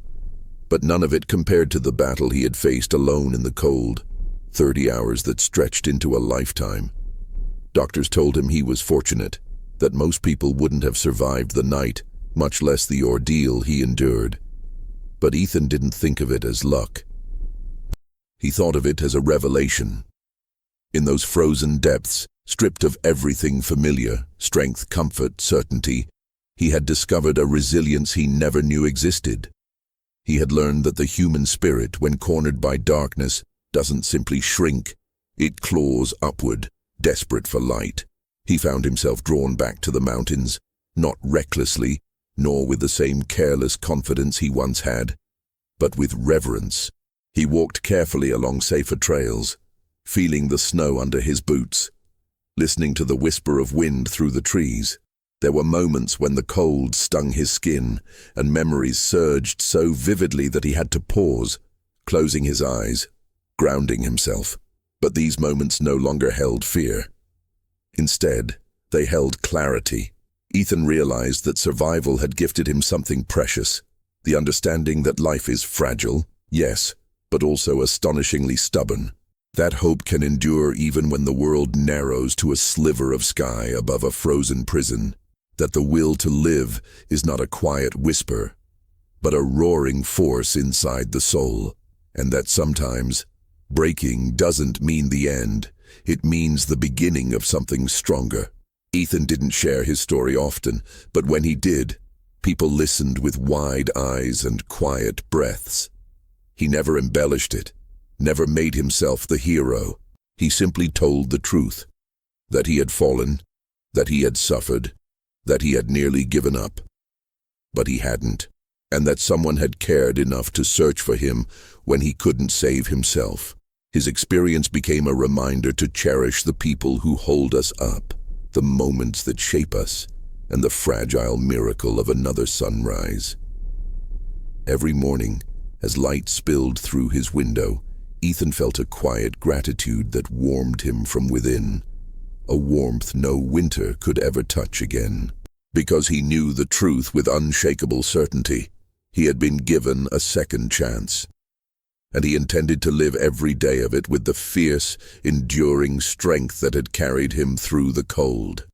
but none of it compared to the battle he had faced alone in the cold. 30 hours that stretched into a lifetime. Doctors told him he was fortunate, that most people wouldn't have survived the night, much less the ordeal he endured. But Ethan didn't think of it as luck. He thought of it as a revelation. In those frozen depths, stripped of everything familiar, strength, comfort, certainty, he had discovered a resilience he never knew existed. He had learned that the human spirit, when cornered by darkness, doesn't simply shrink, it claws upward, desperate for light. He found himself drawn back to the mountains, not recklessly, nor with the same careless confidence he once had, but with reverence. He walked carefully along safer trails, feeling the snow under his boots, listening to the whisper of wind through the trees. There were moments when the cold stung his skin, and memories surged so vividly that he had to pause, closing his eyes, grounding himself. But these moments no longer held fear. Instead, they held clarity. Ethan realized that survival had gifted him something precious, the understanding that life is fragile, yes, but also astonishingly stubborn. That hope can endure even when the world narrows to a sliver of sky above a frozen prison. That the will to live is not a quiet whisper, but a roaring force inside the soul. And that sometimes, breaking doesn't mean the end, it means the beginning of something stronger. Ethan didn't share his story often, but when he did, people listened with wide eyes and quiet breaths. He never embellished it, never made himself the hero. He simply told the truth, that he had fallen, that he had suffered, that he had nearly given up. But he hadn't, and that someone had cared enough to search for him when he couldn't save himself. His experience became a reminder to cherish the people who hold us up, the moments that shape us, and the fragile miracle of another sunrise. Every morning, as light spilled through his window, Ethan felt a quiet gratitude that warmed him from within, a warmth no winter could ever touch again. Because he knew the truth with unshakable certainty, he had been given a second chance, and he intended to live every day of it with the fierce, enduring strength that had carried him through the cold.